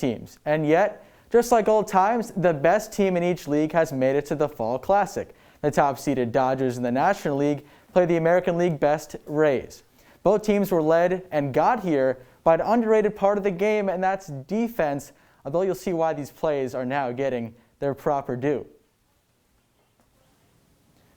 teams. And yet, just like old times, the best team in each league has made it to the Fall Classic. The top-seeded Dodgers in the National League play the American League best Rays. Both teams were led and got here by an underrated part of the game, and that's defense, although you'll see why these plays are now getting their proper due.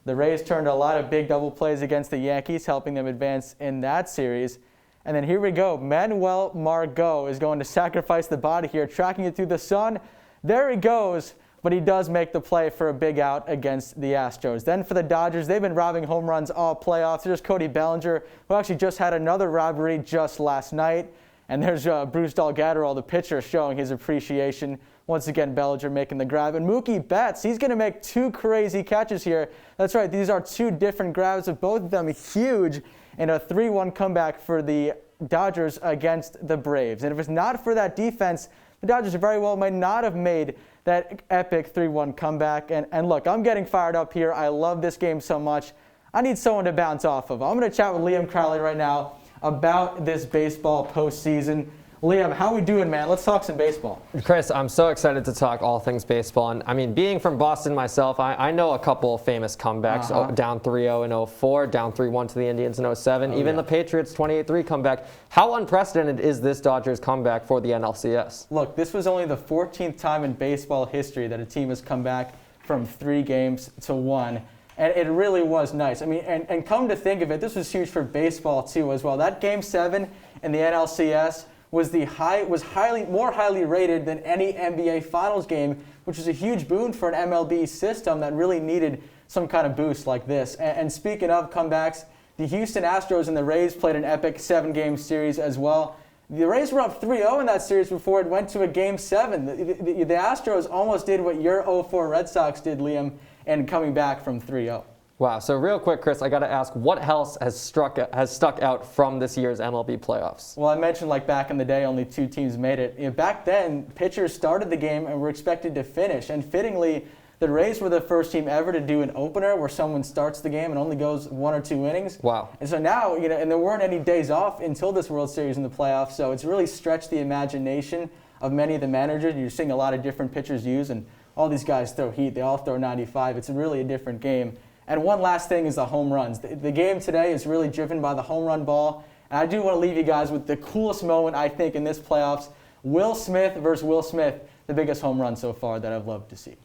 The Rays turned a lot of big double plays against the Yankees, helping them advance in that series. And then here we go. Manuel Margot is going to sacrifice the body here, tracking it through the sun. There he goes, but he does make the play for a big out against the Astros. Then for the Dodgers, they've been robbing home runs all playoffs. There's Cody Bellinger, who actually just had another robbery just last night. And there's Bruce Delgadero, the pitcher, showing his appreciation. Once again, Bellinger making the grab. And Mookie Betts, he's going to make two crazy catches here. That's right, these are two different grabs, of both of them huge, and a 3-1 comeback for the Dodgers against the Braves. And if it's not for that defense, the Dodgers very well might not have made that epic 3-1 comeback. And look, I'm getting fired up here. I love this game so much. I need someone to bounce off of. I'm going to chat with Liam Crowley right now about this baseball postseason. Liam, how we doing, man? Let's talk some baseball. Chris, I'm so excited to talk all things baseball. And I mean, being from Boston myself, I know a couple of famous comebacks. Down 3-0 in 04, down 3-1 to the Indians in 07. Even the Patriots 28-3 comeback. How unprecedented is this Dodgers comeback for the NLCS? Look, this was only the 14th time in baseball history that a team has come back from 3 games to 1. And it really was nice. I mean, and come to think of it, this was huge for baseball too as well. That Game 7 in the NLCS was more highly rated than any NBA Finals game, which was a huge boon for an MLB system that really needed some kind of boost like this. And speaking of comebacks, the Houston Astros and the Rays played an epic 7-game series as well. The Rays were up 3-0 in that series before it went to a Game 7. The Astros almost did what your 04 Red Sox did, Liam, and coming back from 3-0. Wow. So real quick, Chris, I got to ask, what else has stuck out from this year's MLB playoffs? Well, I mentioned like back in the day, only 2 teams made it. You know, back then, pitchers started the game and were expected to finish. And fittingly, the Rays were the first team ever to do an opener where someone starts the game and only goes 1 or 2 innings. Wow. And so now, you know, and there weren't any days off until this World Series in the playoffs. So it's really stretched the imagination of many of the managers. You're seeing a lot of different pitchers use, and all these guys throw heat. They all throw 95. It's really a different game. And one last thing is the home runs. The game today is really driven by the home run ball. And I do want to leave you guys with the coolest moment, I think, in this playoffs. Will Smith versus Will Smith, the biggest home run so far that I've loved to see.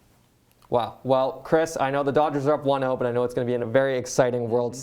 Wow. Well, Chris, I know the Dodgers are up 1-0, but I know it's going to be a very exciting World Series.